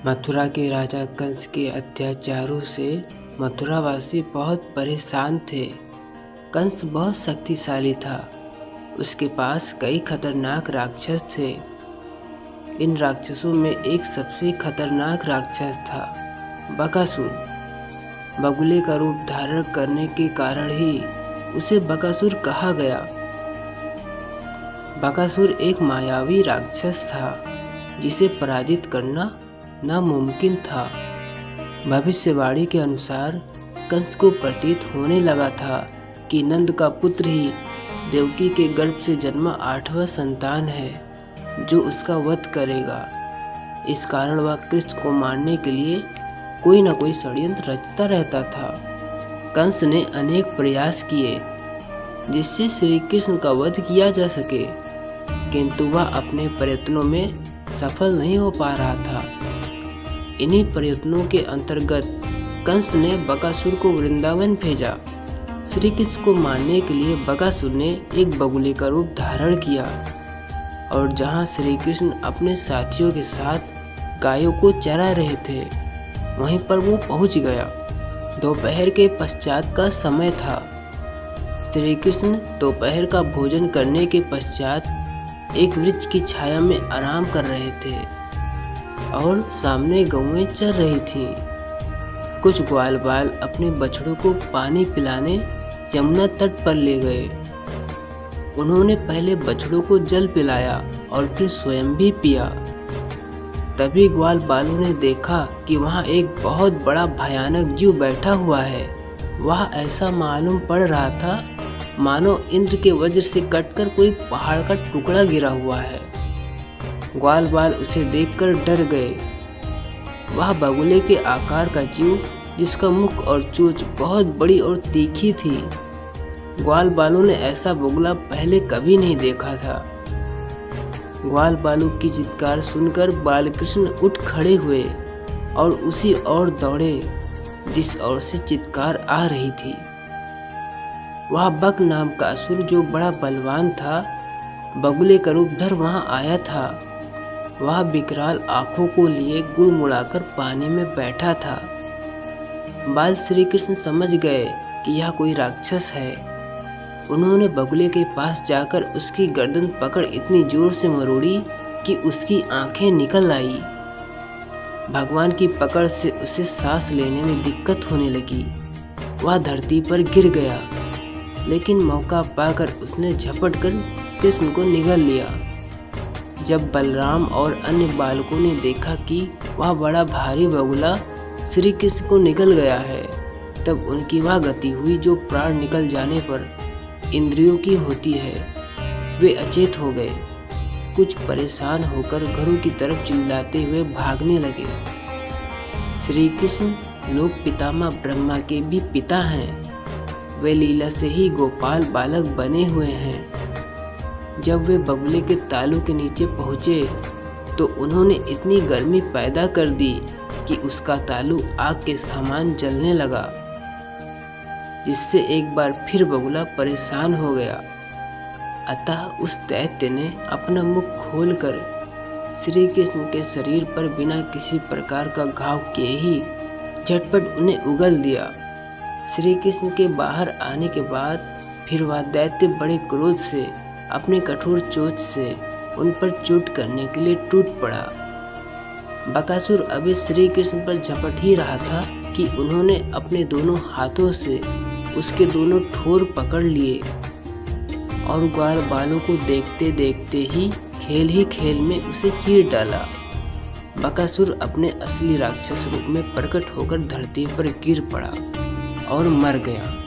मथुरा के राजा कंस के अत्याचारों से मथुरावासी बहुत परेशान थे। कंस बहुत शक्तिशाली था। उसके पास कई खतरनाक राक्षस थे। इन राक्षसों में एक सबसे खतरनाक राक्षस था बकासुर। बगुले का रूप धारण करने के कारण ही उसे बकासुर कहा गया। बकासुर एक मायावी राक्षस था जिसे पराजित करना नामुमकिन था। भविष्यवाणी के अनुसार कंस को प्रतीत होने लगा था कि नंद का पुत्र ही देवकी के गर्भ से जन्मा 8वां संतान है जो उसका वध करेगा। इस कारण वह कृष्ण को मारने के लिए कोई न कोई षड्यंत्र रचता रहता था। कंस ने अनेक प्रयास किए जिससे श्री कृष्ण का वध किया जा सके, किंतु वह अपने प्रयत्नों में सफल नहीं हो पा रहा था। इन्हीं प्रयत्नों के अंतर्गत कंस ने बकासुर को वृंदावन भेजा। श्री कृष्ण को मारने के लिए बकासुर ने एक बगुले का रूप धारण किया और जहां श्री कृष्ण अपने साथियों के साथ गायों को चरा रहे थे वहीं पर वो पहुंच गया। दोपहर के पश्चात का समय था। श्री कृष्ण दोपहर का भोजन करने के पश्चात एक वृक्ष की छाया में आराम कर रहे थे और सामने गौएं चर रही थीं। कुछ ग्वाल बाल अपने बछड़ों को पानी पिलाने यमुना तट पर ले गए। उन्होंने पहले बछड़ों को जल पिलाया और फिर स्वयं भी पिया। तभी ग्वाल बालों ने देखा कि वहाँ एक बहुत बड़ा भयानक जीव बैठा हुआ है। वह ऐसा मालूम पड़ रहा था मानो इंद्र के वज्र से कटकर कोई पहाड़ का टुकड़ा गिरा हुआ है। ग्वाल बाल उसे देखकर डर गए। वह बगुले के आकार का जीव जिसका मुख और चोंच बहुत बड़ी और तीखी थी। ग्वाल बालों ने ऐसा बगुला पहले कभी नहीं देखा था। ग्वाल बालों की चित्कार सुनकर बालकृष्ण उठ खड़े हुए और उसी ओर दौड़े जिस ओर से चित्कार आ रही थी। वह बक नाम का असुर जो बड़ा बलवान था बगुले का रूप धर वहां आया था। वह विकराल आंखों को लिए गुड़ मुड़ाकर पानी में बैठा था। बाल श्री कृष्ण समझ गए कि यह कोई राक्षस है। उन्होंने बगुले के पास जाकर उसकी गर्दन पकड़ इतनी जोर से मरोड़ी कि उसकी आंखें निकल आई। भगवान की पकड़ से उसे सांस लेने में दिक्कत होने लगी। वह धरती पर गिर गया, लेकिन मौका पाकर उसने झपट कर कृष्ण को निगल लिया। जब बलराम और अन्य बालकों ने देखा कि वह बड़ा भारी बगुला श्री कृष्ण को निगल गया है, तब उनकी वह गति हुई जो प्राण निकल जाने पर इंद्रियों की होती है। वे अचेत हो गए। कुछ परेशान होकर घरों की तरफ चिल्लाते हुए भागने लगे। श्री कृष्ण लोक पितामह ब्रह्मा के भी पिता हैं। वे लीला से ही गोपाल बालक बने हुए हैं। जब वे बगुले के तालू के नीचे पहुँचे तो उन्होंने इतनी गर्मी पैदा कर दी कि उसका तालू आग के समान जलने लगा, जिससे एक बार फिर बगुला परेशान हो गया। अतः उस दैत्य ने अपना मुख खोलकर श्री कृष्ण के शरीर पर बिना किसी प्रकार का घाव किए ही झटपट उन्हें उगल दिया। श्री कृष्ण के बाहर आने के बाद फिर वह दैत्य बड़े क्रोध से अपने कठोर चोंच से उन पर चोट करने के लिए टूट पड़ा। बकासुर अभी श्री कृष्ण पर झपट ही रहा था कि उन्होंने अपने दोनों हाथों से उसके दोनों ठोर पकड़ लिए और ग्वाल बालों को देखते देखते ही खेल में उसे चीर डाला। बकासुर अपने असली राक्षस रूप में प्रकट होकर धरती पर गिर पड़ा और मर गया।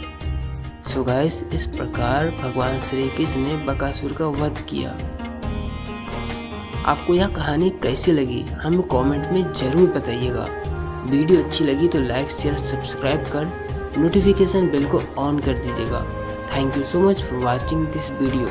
सो गाइस, इस प्रकार भगवान श्री कृष्ण ने बकासुर का वध किया। आपको यह कहानी कैसी लगी हमें कमेंट में ज़रूर बताइएगा। वीडियो अच्छी लगी तो लाइक शेयर सब्सक्राइब कर नोटिफिकेशन बेल को ऑन कर दीजिएगा। Thank you so much for watching this video.